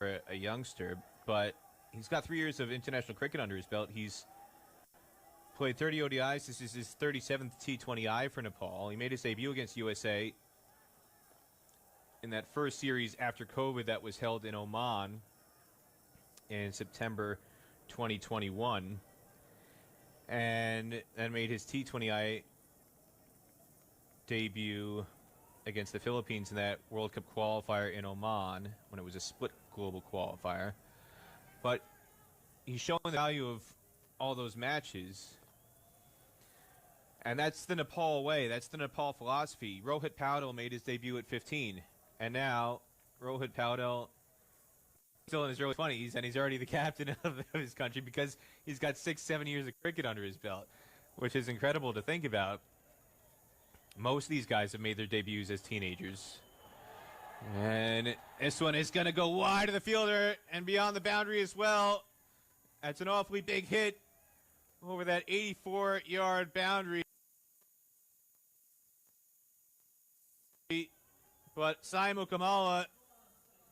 for a youngster, but he's got 3 years of international cricket under his belt. He's played 30 ODIs. This is his 37th T20I for Nepal. He made his debut against USA in that first series after COVID that was held in Oman in September 2021, and then made his T20I debut against the Philippines in that World Cup qualifier in Oman when it was a split global qualifier. But he's showing the value of all those matches. And that's the Nepal way. That's the Nepal philosophy. Rohit Paudel made his debut at 15. And now Rohit Paudel, still in his early 20s, and he's already the captain of his country because he's got 6-7 years of cricket under his belt, which is incredible to think about. Most of these guys have made their debuts as teenagers. And this one is going to go wide of the fielder and beyond the boundary as well. That's an awfully big hit over that 84-yard boundary. But Sai Mukamala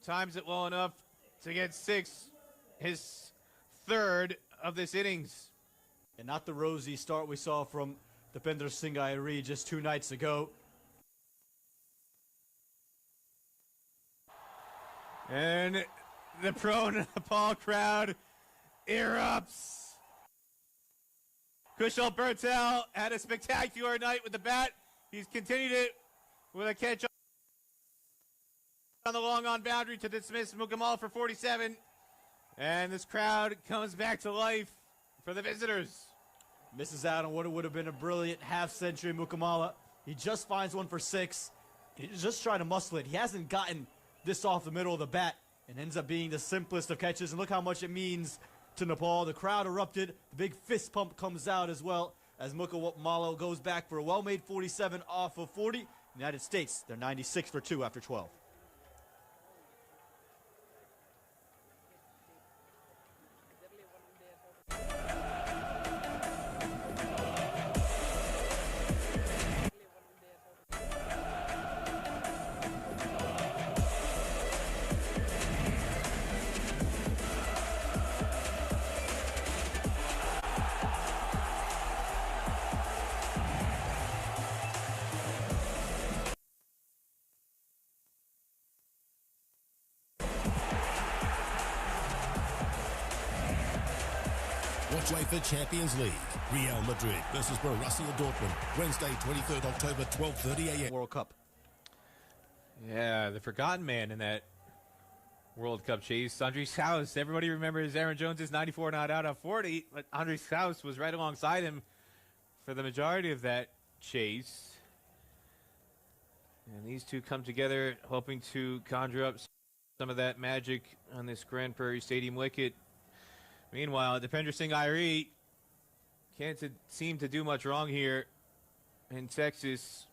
times it well enough to get 6, his 3rd of this innings. And not the rosy start we saw from Dipender Singh Airi just 2 nights ago. And the pro-Nepal crowd erupts. Kushal Bertel had a spectacular night with the bat. He's continued it with a catch on the long-on boundary to dismiss Mukamal for 47. And this crowd comes back to life for the visitors. Misses out on what would have been a brilliant half-century. Mukamala, he just finds one for 6. He's just trying to muscle it. He hasn't gotten this off the middle of the bat and ends up being the simplest of catches. And look how much it means to Nepal. The crowd erupted. The big fist pump comes out as well as Mukamala goes back for a well-made 47 off of 40. United States, they're 96 for 2 after 12. Watch UEFA Champions League. Real Madrid versus Borussia Dortmund. Wednesday, 23rd October, 12:30 a.m. World Cup. Yeah, the forgotten man in that World Cup chase, Andres House. Everybody remembers Aaron Jones's 94 not out of 40, but Andres House was right alongside him for the majority of that chase. And these two come together, hoping to conjure up some of that magic on this Grand Prairie Stadium wicket. Meanwhile, Dipender Singh Airi can't seem to do much wrong here in Texas.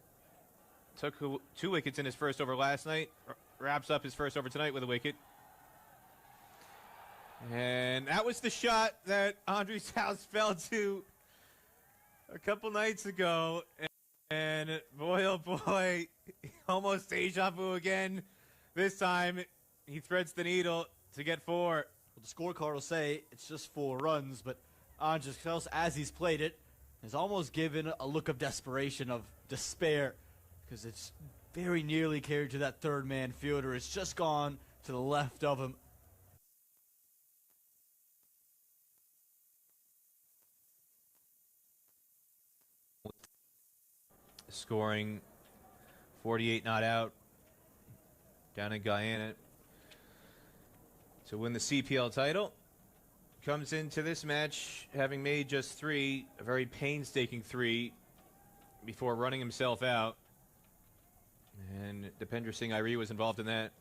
Took 2 wickets in his first over last night. Wraps up his first over tonight with a wicket. And that was the shot that Andres House fell to a couple nights ago. And boy, oh boy, almost deja vu again. This time, he threads the needle to get 4. Well, the scorecard will say it's just 4 runs, but Andres House, as he's played it, has almost given a look of desperation, of despair, because it's very nearly carried to that third-man fielder. It's just gone to the left of him. Scoring 48 not out down in Guyana to win the CPL title. Comes into this match having made just 3, a very painstaking 3, before running himself out. And Dipender Singh Airi was involved in that.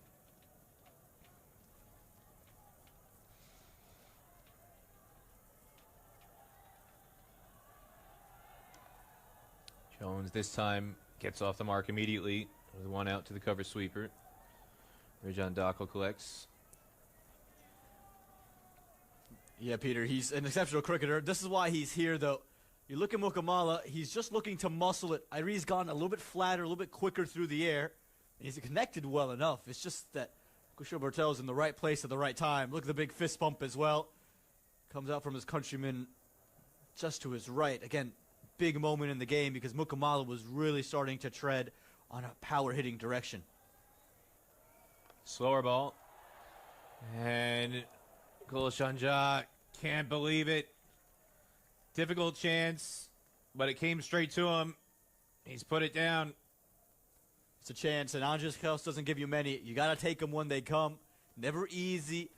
Jones this time gets off the mark immediately with 1 out to the cover sweeper. Rajan Dakel collects. Yeah, Peter, he's an exceptional cricketer. This is why he's here, though. You look at Mukamala, he's just looking to muscle it. Airi's gone a little bit flatter, a little bit quicker through the air. And he's connected well enough. It's just that Kusho Bertel's in the right place at the right time. Look at the big fist bump as well. Comes out from his countryman just to his right. Again, big moment in the game because Mukamala was really starting to tread on a power-hitting direction. Slower ball. And Gulshanja can't believe it. Difficult chance, but it came straight to him. He's put it down. It's a chance, and Andres Kels doesn't give you many. You got to take them when they come. Never easy.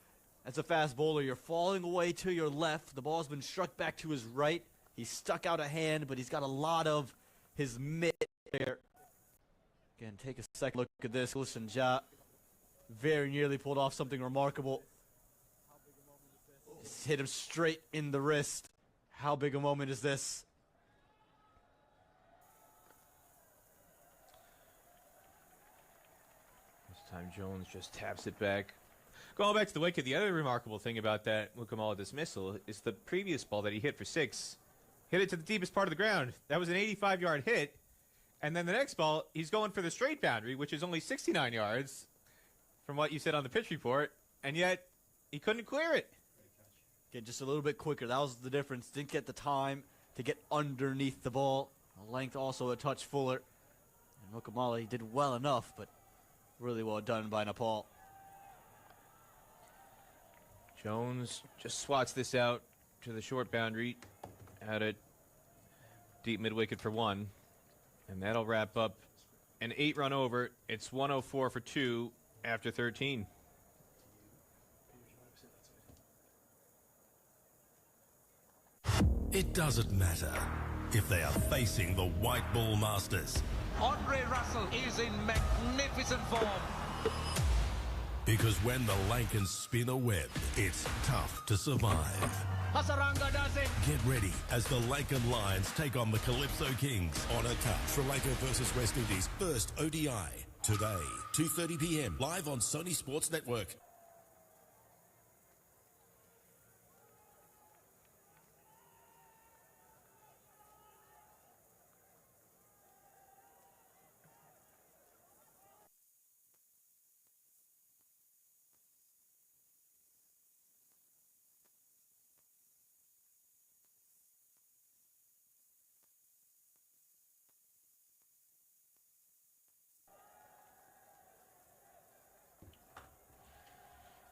As a fast bowler, you're falling away to your left. The ball's been struck back to his right. He's stuck out a hand, but he's got a lot of his mitt there. Again, take a second look at this. Gulshanja very nearly pulled off something remarkable. Just hit him straight in the wrist. How big a moment is this? This time Jones just taps it back. Going back to the wicket, the other remarkable thing about that Mukamala dismissal is the previous ball that he hit for 6. Hit it to the deepest part of the ground. That was an 85-yard hit. And then the next ball, he's going for the straight boundary, which is only 69 yards from what you said on the pitch report. And yet, he couldn't clear it. Get just a little bit quicker. That was the difference. Didn't get the time to get underneath the ball. The length also a touch fuller. And Mukamala, he did well enough, but really well done by Nepal. Jones just swats this out to the short boundary. Out at deep mid-wicket for 1. And that'll wrap up an 8-run over. It's 104 for 2 after 13. It doesn't matter if they are facing the white ball masters. Andre Russell is in magnificent form. Because when the Lankans spin a web, it's tough to survive. Hasaranga does it. Get ready as the Lankan Lions take on the Calypso Kings on a cup. Sri Lanka versus West Indies first ODI today, 2:30 p.m. live on Sony Sports Network.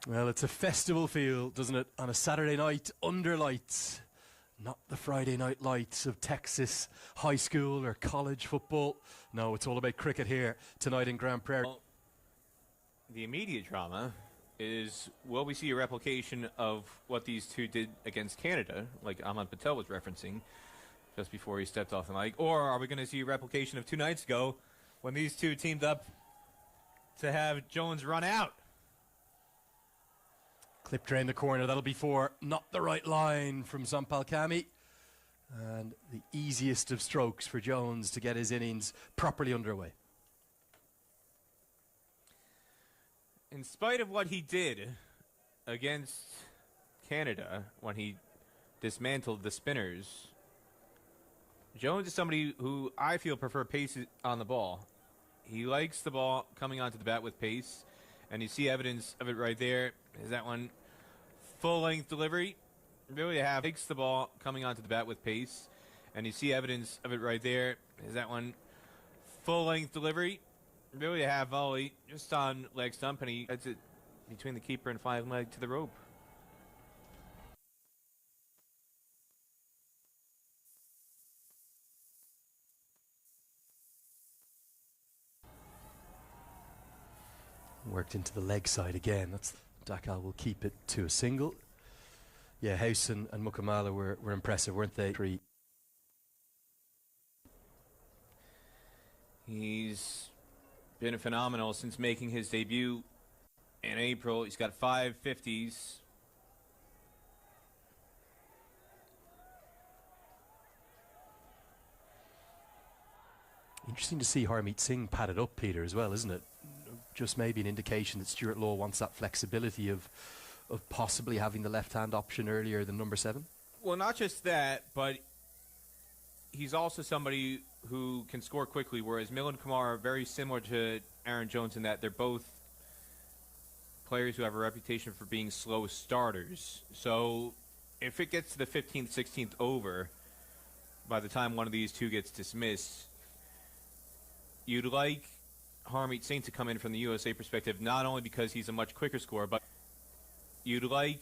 Well, it's a festival feel, doesn't it, on a Saturday night under lights. Not the Friday night lights of Texas high school or college football. No, it's all about cricket here tonight in Grand Prairie. Well, the immediate drama is, will we see a replication of what these two did against Canada, like Ahmad Patel was referencing just before he stepped off the mic, or are we going to see a replication of 2 nights ago when these two teamed up to have Jones run out? Clipped around the corner, that'll be 4. Not the right line from Sampal Kami. And the easiest of strokes for Jones to get his innings properly underway. In spite of what he did against Canada when he dismantled the spinners, Jones is somebody who I feel prefer pace on the ball. He likes the ball coming onto the bat with pace, and you see evidence of it right there. Is that one full-length delivery? Really have takes the ball coming onto the bat with pace, and you see evidence of it right there. Is that one full-length delivery? Really have volley just on leg stump, and he heads it between the keeper and 5 leg to the rope. Worked into the leg side again. That's Dakal will keep it to a single. Yeah, House and Mukamala were impressive, weren't they? 3. He's been phenomenal since making his debut in April. He's got 5 50s. Interesting to see Harmeet Singh padded up, Peter, as well, isn't it? Just maybe an indication that Stuart Law wants that flexibility of possibly having the left-hand option earlier than number 7. Well, not just that, but he's also somebody who can score quickly, whereas Milan Kumar are very similar to Aaron Jones in that they're both players who have a reputation for being slow starters. So if it gets to the 15th, 16th over, by the time one of these two gets dismissed, you'd like Harmeet Singh to come in from the USA perspective, not only because he's a much quicker scorer, but you'd like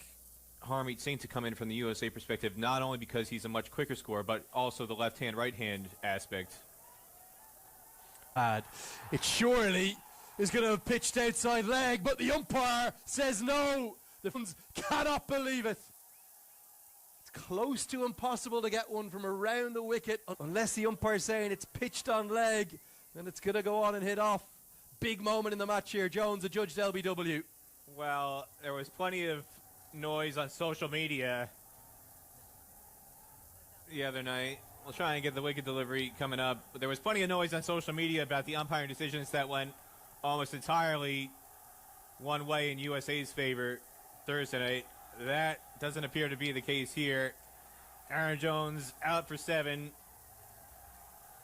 Harmeet Singh to come in from the USA perspective, not only because he's a much quicker scorer, but also the left-hand, right-hand aspect. It surely is going to have pitched outside leg, but the umpire says no. The fans cannot believe it. It's close to impossible to get one from around the wicket, unless the umpire's saying it's pitched on leg, then it's going to go on and hit off. Big moment in the match here. Jones adjudged LBW. Well, there was plenty of noise on social media the other night. We'll try and get the wicket delivery coming up. But there was plenty of noise on social media about the umpiring decisions that went almost entirely one way in USA's favor Thursday night. That doesn't appear to be the case here. Aaron Jones out for 7.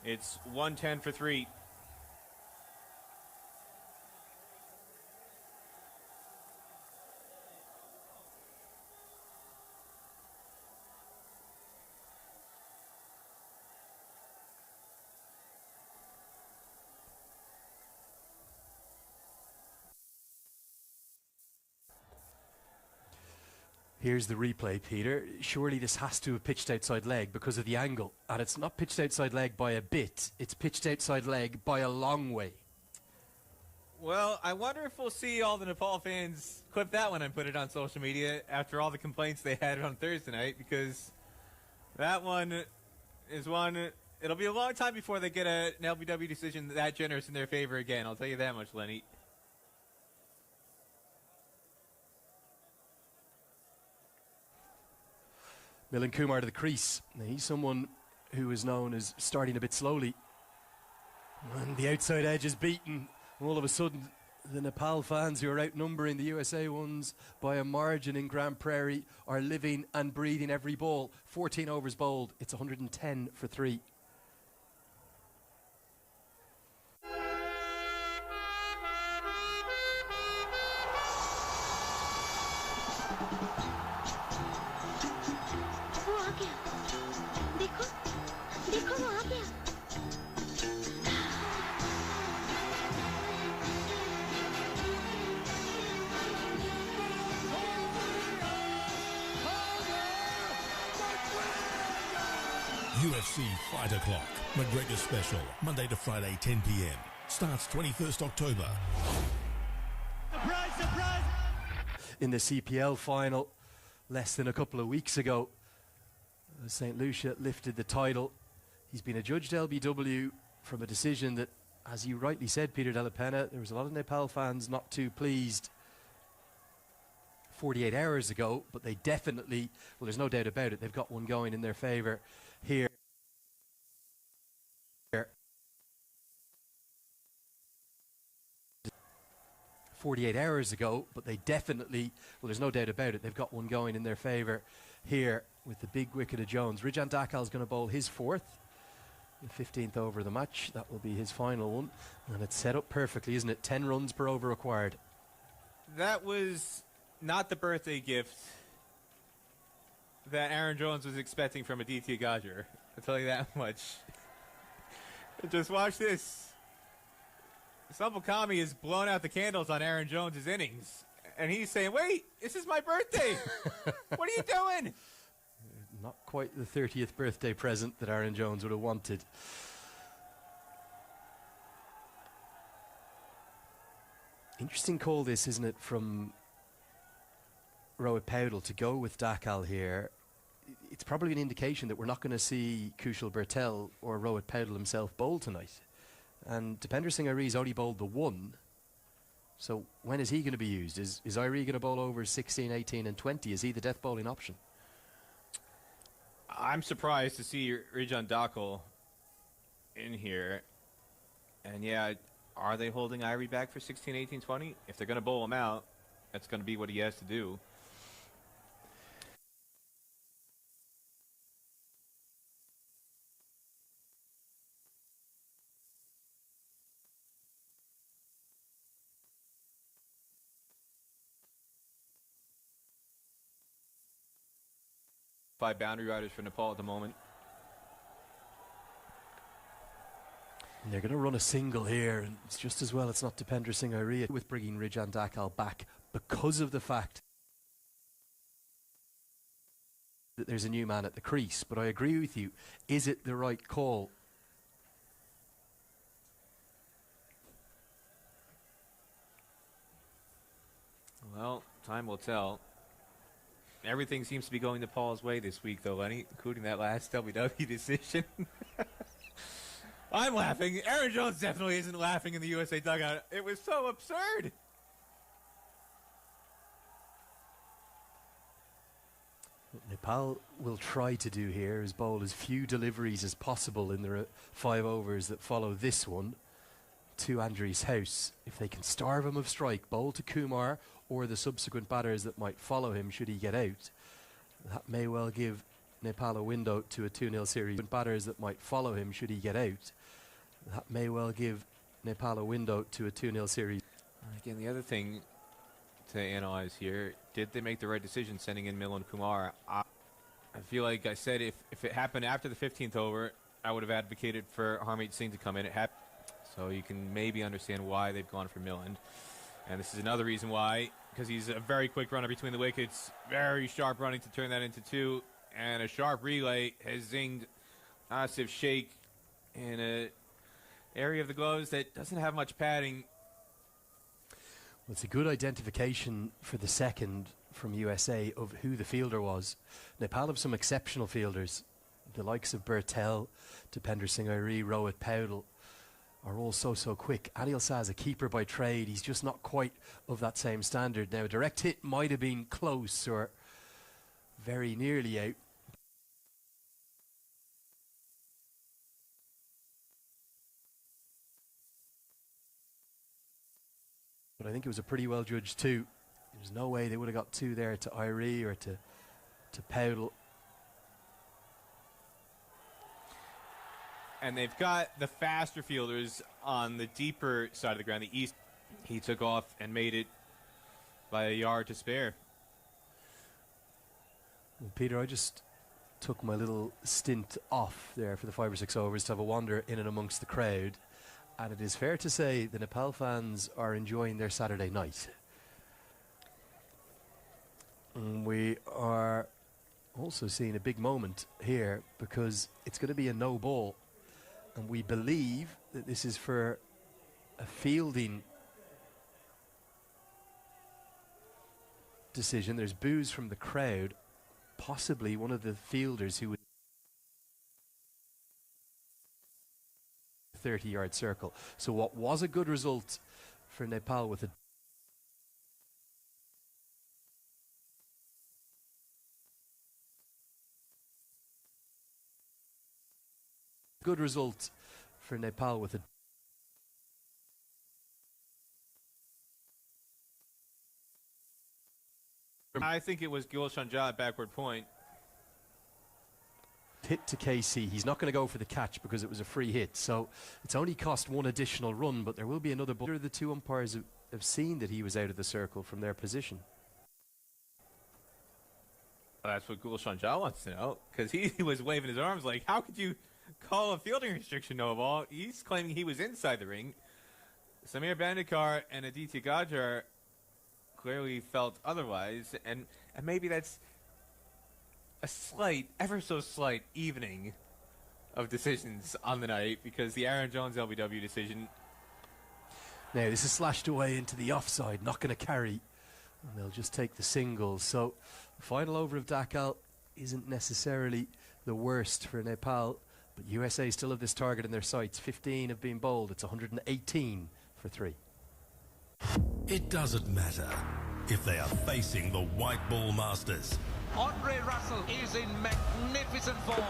It's 110 for 3. Here's the replay, Peter. Surely this has to have pitched outside leg because of the angle. And it's not pitched outside leg by a bit. It's pitched outside leg by a long way. Well, I wonder if we'll see all the Nepal fans clip that one and put it on social media after all the complaints they had on Thursday night, because that one is one. It'll be a long time before they get an LBW decision that generous in their favor again. I'll tell you that much, Lenny. Milan Kumar to the crease. Now, he's someone who is known as starting a bit slowly. And the outside edge is beaten. All of a sudden, the Nepal fans who are outnumbering the USA ones by a margin in Grand Prairie are living and breathing every ball. 14 overs bowled. It's 110 for 3. UFC Fight O'Clock. McGregor Special. Monday to Friday, 10 p.m. Starts 21st October. Surprise, surprise! In the CPL final, less than a couple of weeks ago, St. Lucia lifted the title. He's been adjudged LBW from a decision that, as you rightly said, Peter Della Penna, there was a lot of Nepal fans not too pleased 48 hours ago, but they definitely, well, there's no doubt about it, they've got one going in their favour here. 48 hours ago, but they definitely, well, there's no doubt about it, they've got one going in their favour here with the big wicket of Jones. Rijan Dakal is going to bowl his 4th, the 15th over of the match. That will be his final one, and it's set up perfectly, isn't it? 10 runs per over required. That was not the birthday gift that Aaron Jones was expecting from Aditya Gajar. I'll tell you that much. Just watch this. Kami has blown out the candles on Aaron Jones' innings. And he's saying, wait, this is my birthday. What are you doing? Not quite the 30th birthday present that Aaron Jones would have wanted. Interesting call this, isn't it, from Rohit Paudel to go with Dakal here. It's probably an indication that we're not going to see Kushal Bertel or Rohit Paudel himself bowl tonight. And Dipender Singh Airi's only bowled the 1. So when is he going to be used? Is Airi going to bowl over 16, 18 and 20? Is he the death bowling option? I'm surprised to see Rijan Dakal in here. And yeah, are they holding Airi back for 16, 18, 20? If they're going to bowl him out, that's going to be what he has to do. 5 boundary riders for Nepal at the moment. And they're going to run a single here, and it's just as well it's not Dipender Singh Airia with bringing Rijan Dakal back because of the fact that there's a new man at the crease. But I agree with you. Is it the right call? Well, time will tell. Everything seems to be going Nepal's way this week, though, Lenny, including that last WW decision. I'm laughing. Aaron Jones definitely isn't laughing in the USA dugout. It was so absurd. What Nepal will try to do here is bowl as few deliveries as possible in the 5 overs that follow this one to Andries House. If they can starve him of strike, bowl to Kumar or the subsequent batters that might follow him should he get out. That may well give Nepal a window to a 2-0 series. Batters that might follow him should he get out. That may well give Nepal a window to a 2-0 series. Again, the other thing to analyze here, did they make the right decision sending in Milan Kumar? I feel like I said if it happened after the 15th over, I would have advocated for Harmeet Singh to come in. It happened. So you can maybe understand why they've gone for Milan. And this is another reason why, because he's a very quick runner between the wickets, very sharp running to turn that into 2, and a sharp relay has zinged Asif Sheikh in an area of the gloves that doesn't have much padding. Well, it's a good identification for the second from USA of who the fielder was. Nepal have some exceptional fielders. The likes of Bertel, Dipender Singh Airia, Rohit Paudel are all so quick. Anil Saz, a keeper by trade, he's just not quite of that same standard. Now, a direct hit might have been close or very nearly out. But I think it was a pretty well judged 2. There's no way they would have got 2 there to Airia or to Paudel. And they've got the faster fielders on the deeper side of the ground, the east. He took off and made it by a yard to spare. Well, Peter, I just took my little stint off there for the 5 or 6 overs to have a wander in and amongst the crowd. And it is fair to say the Nepal fans are enjoying their Saturday night. And we are also seeing a big moment here because it's going to be a no ball. And we believe that this is for a fielding decision. There's boos from the crowd. Possibly one of the fielders who would 30-yard circle. So what was a good result for Nepal with a good result for Nepal with a I think it was Gulshan Jha at backward point. hit to KC. He's not going to go for the catch because it was a free hit. So it's only cost 1 additional run, but there will be another ball. The 2 umpires have seen that he was out of the circle from their position. Well, that's what Gulshan Jha wants to know, because he was waving his arms like, how could you call a fielding restriction no ball? He's claiming he was inside the ring. Samir Bandekar and Aditya Gajjar clearly felt otherwise, and maybe that's a slight, ever so slight evening of decisions on the night, because the Aaron Jones LBW decision. Now this is slashed away into the offside, not going to carry, and they'll just take the single. So the final over of Dakal isn't necessarily the worst for Nepal, but USA still have this target in their sights. 15 have been bowled. It's 118 for 3. It doesn't matter if they are facing the white ball masters, Andre Russell is in magnificent form.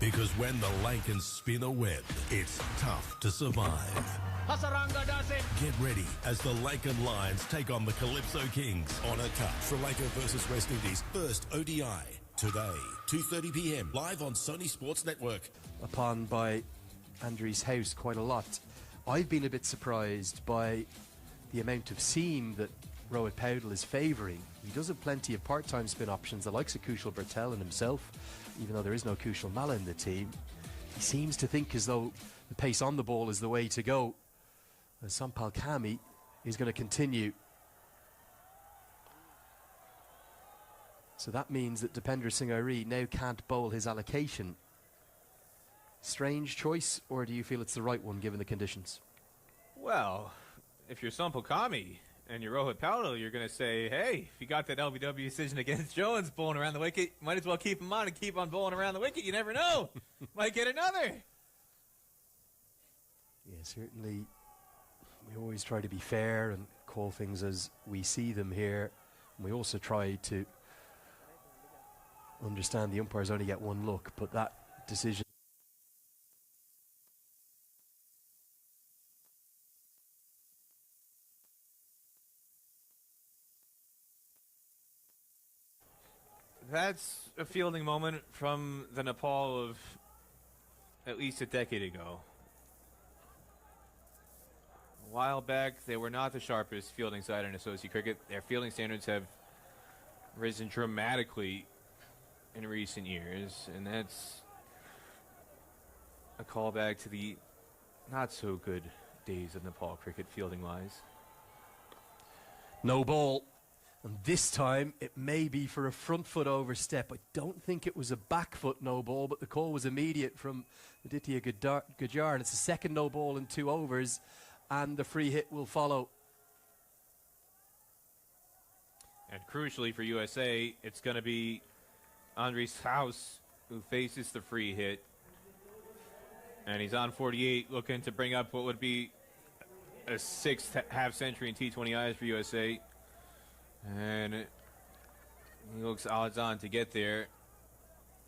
because when the Lankans spin a web, it's tough to survive. Hasaranga does it. Get ready as the Lankan Lions take on the Calypso Kings on a cut. Sri Lanka versus West Indies, first ODI. Today, 2:30 p.m, live on Sony Sports Network. Upon by Andries House quite a lot. I've been a bit surprised by the amount of seam that Rohit Paudel is favouring He does have plenty of part-time spin options, the likes of Kushal Bertel and himself, even though there is no Kushal Mala in the team. He seems to think as though the pace on the ball is the way to go. And Sampal Kami is going to continue. So that means that Dipender Singh now can't bowl his allocation. Strange choice, or do you feel it's the right one given the conditions? Well, if you're Sampal Kami and you're Rohit Paudel, you're going to say, hey, if you got that LBW decision against Jones bowling around the wicket, might as well keep him on and keep on bowling around the wicket. You never know. Might get another. Yeah, certainly. We always try to be fair and call things as we see them here. And we also try to understand the umpires only get one look, but that decision. That's a fielding moment from the Nepal of at least a decade ago. A while back, they were not the sharpest fielding side in associate cricket. Their fielding standards have risen dramatically in recent years, and that's a callback to the not-so-good days of Nepal cricket fielding-wise. No ball. And this time, it may be for a front foot overstep. I don't think it was a back foot no ball, but the call was immediate from Aditya Gujar. And it's the second no ball in 2 overs, and the free hit will follow. And crucially for USA, it's going to be Andres House who faces the free hit. And he's on 48, looking to bring up what would be a 6th half century in T20Is for USA. And he looks odds on to get there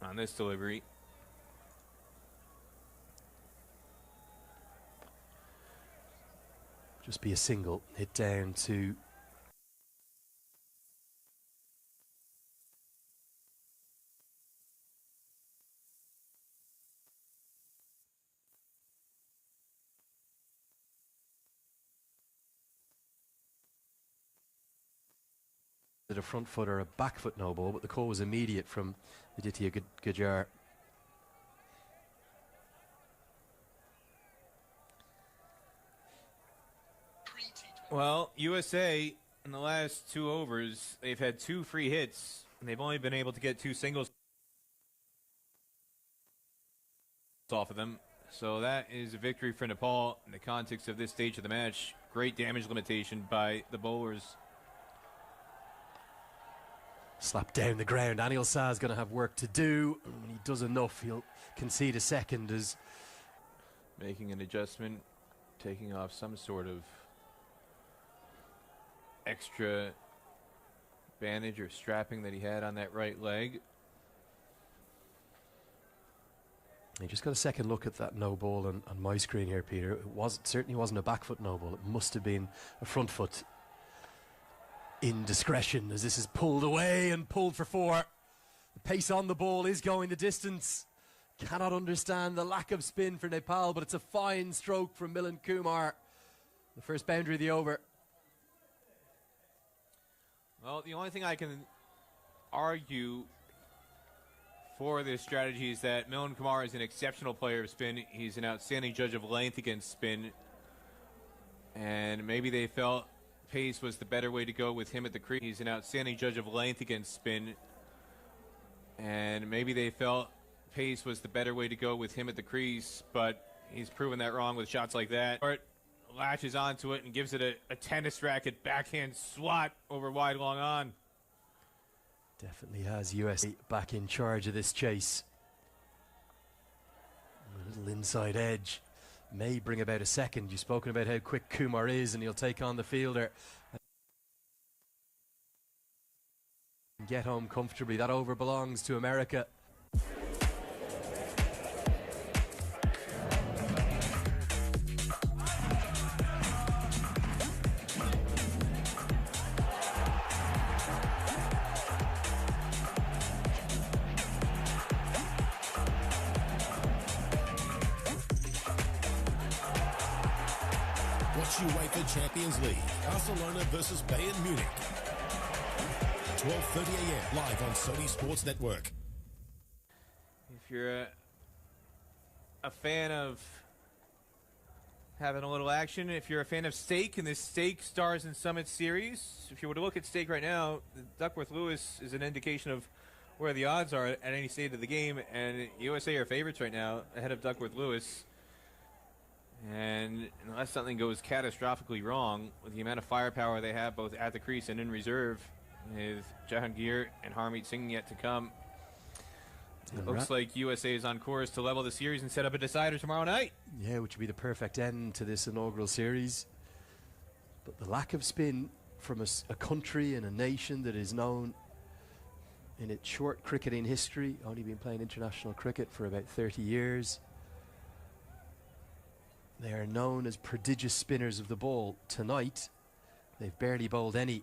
on this delivery. Just be a single hit down to a front foot or a back foot no ball, but the call was immediate from Aditya Gujar. Well, USA in the last 2 overs, they've had 2 free hits, and they've only been able to get 2 singles off of them. So that is a victory for Nepal in the context of this stage of the match. Great damage limitation by the bowlers. Slap down the ground. Anil Shah is going to have work to do. And when he does enough, he'll concede a second as making an adjustment, taking off some sort of extra bandage or strapping that he had on that right leg. You just got a second look at that no ball on my screen here, Peter. It certainly wasn't a back foot no ball. It must have been a front foot indiscretion as this is pulled away and pulled for 4. The pace on the ball is going the distance. Cannot understand the lack of spin for Nepal, but it's a fine stroke from Milan Kumar. The first boundary of the over. Well, the only thing I can argue for this strategy is that Milan Kumar is an exceptional player of spin. He's an outstanding judge of length against spin. And maybe they felt pace was the better way to go with him at the crease. He's an outstanding judge of length against spin. And maybe they felt pace was the better way to go with him at the crease, but he's proven that wrong with shots like that. Or it latches onto it and gives it a tennis racket backhand swat over wide long on. Definitely has USA back in charge of this chase. A little inside edge may bring about a second. You've spoken about how quick Kumar is, and he'll take on the fielder and get home comfortably. That over belongs to America. Watch UEFA Champions League, Barcelona versus Bayern Munich. 12:30 a.m. live on Sony Sports Network. If you're a fan of having a little action, if you're a fan of steak, and this steak stars in Summit Series, if you were to look at steak right now, Duckworth-Lewis is an indication of where the odds are at any stage of the game, and USA are favorites right now ahead of Duckworth-Lewis. And unless something goes catastrophically wrong with the amount of firepower they have both at the crease and in reserve, with Jahangir and Harmeet Singh yet to come, it looks like USA is on course to level the series and set up a decider tomorrow night. Yeah, which would be the perfect end to this inaugural series. But the lack of spin from a country and a nation that is known in its short cricketing history, only been playing international cricket for about 30 years. They are known as prodigious spinners of the ball. Tonight, they've barely bowled any.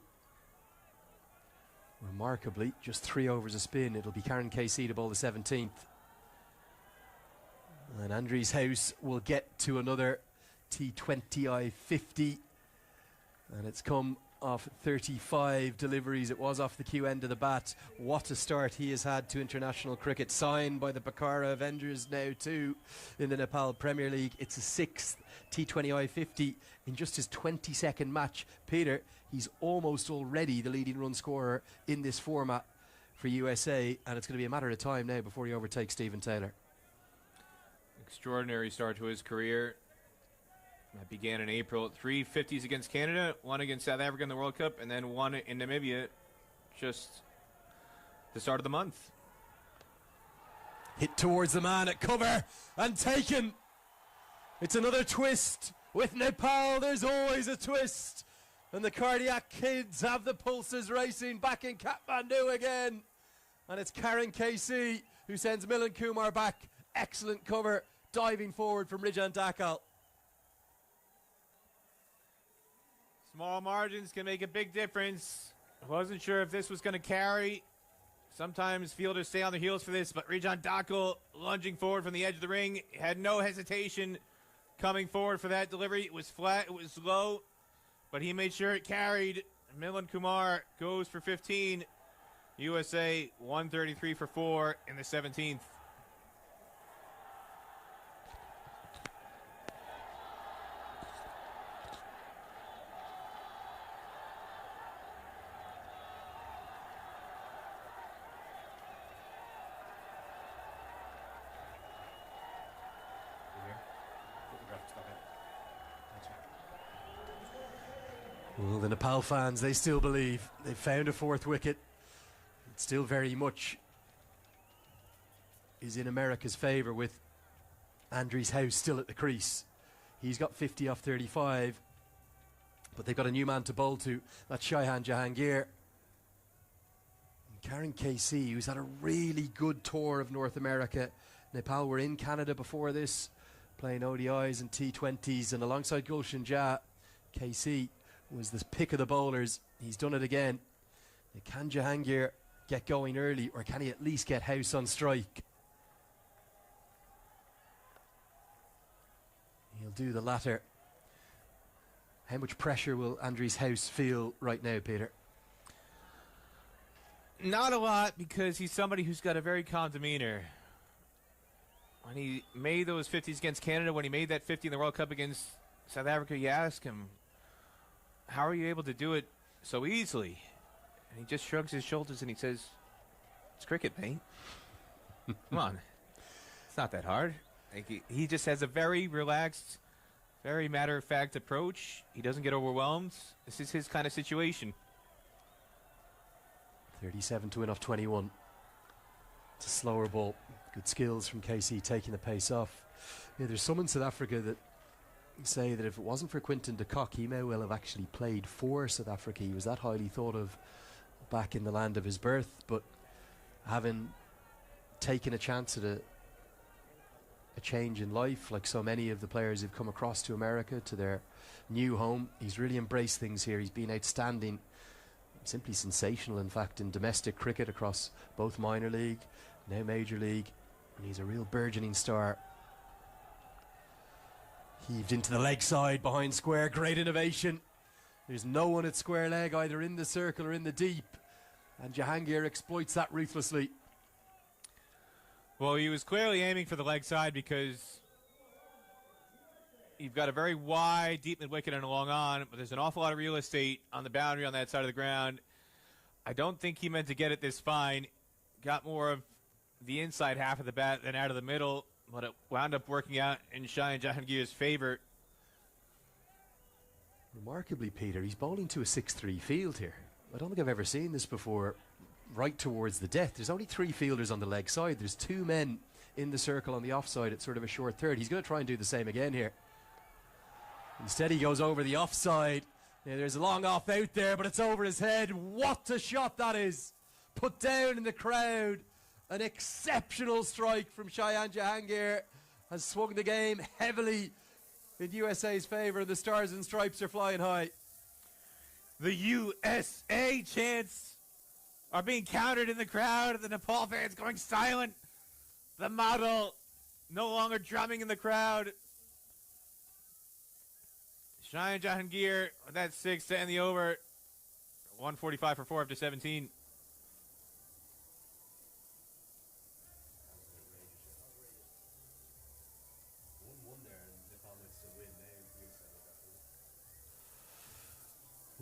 Remarkably, just 3 overs of spin. It'll be Karen KC to bowl the 17th. And Andries House will get to another T20I 50. And it's come off 35 deliveries. It was off the Q end of the bat. What a start he has had to international cricket. Signed by the Bakara Avengers now too in the Nepal Premier League. It's a 6th T20I 50 in just his 22nd match. Peter, he's almost already the leading run scorer in this format for USA, and it's going to be a matter of time now before he overtakes Stephen Taylor. Extraordinary start to his career. That began in April. 3 50s against Canada, 1 against South Africa in the World Cup, and then 1 in Namibia just the start of the month. Hit towards the man at cover and taken. It's another twist. With Nepal, there's always a twist. And the cardiac kids have the pulses racing back in Kathmandu again. And it's Karen KC who sends Milan Kumar back. Excellent cover, diving forward from Rijan Dakal. Small margins can make a big difference. I wasn't sure if this was going to carry. Sometimes fielders stay on their heels for this, but Rijan Dakal lunging forward from the edge of the ring, had no hesitation coming forward for that delivery. It was flat, it was low, but he made sure it carried. Milan Kumar goes for 15. USA 133 for 4 in the 17th. Well, the Nepal fans, they still believe they've found a 4th wicket. It still very much is in America's favour with Andries House still at the crease. He's got 50 off 35, but they've got a new man to bowl to. That's Shaihan Jahangir. And Karen KC, who's had a really good tour of North America. Nepal were in Canada before this, playing ODIs and T20s, and alongside Gulshan Jah, KC was the pick of the bowlers. He's done it again. Now, can Jahangir get going early, or can he at least get House on strike? He'll do the latter. How much pressure will Andries House feel right now, Peter? Not a lot, because he's somebody who's got a very calm demeanor. When he made those 50s against Canada, when he made that 50 in the World Cup against South Africa, you ask him, how are you able to do it so easily? And he just shrugs his shoulders and he says, it's cricket, mate. Come on. It's not that hard. Like, he just has a very relaxed, very matter-of-fact approach. He doesn't get overwhelmed. This is his kind of situation. 37 to win off 21. It's a slower ball. Good skills from KC taking the pace off. Yeah, there's some in South Africa that say that if it wasn't for Quinton de Kock, he may well have actually played for South Africa. He was that highly thought of back in the land of his birth, but having taken a chance at a change in life, like so many of the players who've come across to America, to their new home, he's really embraced things here. He's been outstanding, simply sensational, in fact, in domestic cricket across both minor league, now major league, and he's a real burgeoning star. Heaved into the leg side behind square. Great innovation. There's no one at square leg, either in the circle or in the deep. And Jahangir exploits that ruthlessly. Well, he was clearly aiming for the leg side because you've got a very wide, deep mid-wicket and a long on, but there's an awful lot of real estate on the boundary on that side of the ground. I don't think he meant to get it this fine. Got more of the inside half of the bat than out of the middle, but it wound up working out in Shai and Jahangir's favor. Remarkably, Peter, he's bowling to a 6-3 field here. I don't think I've ever seen this before, right towards the death. There's only 3 fielders on the leg side. There's 2 men in the circle on the offside. It's sort of a short third. He's going to try and do the same again here. Instead, he goes over the offside. Yeah, there's a long off out there, but it's over his head. What a shot that is. Put down in the crowd. An exceptional strike from Shayan Jahangir has swung the game heavily in USA's favour, and the stars and stripes are flying high. The USA chants are being countered in the crowd. The Nepal fans going silent. The model no longer drumming in the crowd. Shai and Jahangir with that 6 to end the over. 145 for 4 after 17.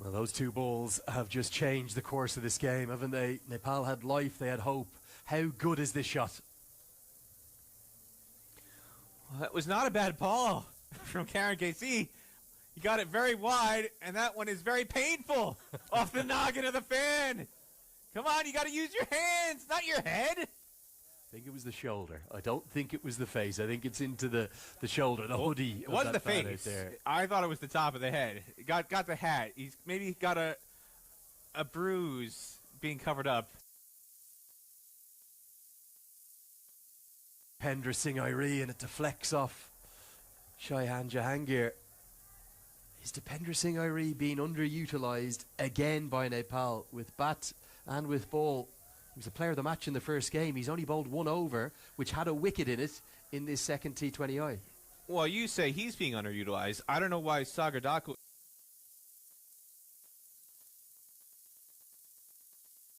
Well, those 2 balls have just changed the course of this game, haven't they? Nepal had life, they had hope. How good is this shot? Well, that was not a bad ball from Karen KC. He got it very wide, and that one is very painful off the noggin of the fan. Come on, you got to use your hands, not your head. I think it was the shoulder. I don't think it was the face. I think it's into the shoulder, the hoodie. It wasn't the face. There. I thought it was the top of the head. Got the hat. He's maybe got a bruise being covered up. Pendra Singh Iree, and it deflects off Shaihan Jahangir. Is Dipendra Singh Iree being underutilised again by Nepal with bat and with ball? He was the player of the match in the first game. He's only bowled 1 over, which had a wicket in it in this second T20I. Well, you say he's being underutilized. I don't know why Sagar Dakwa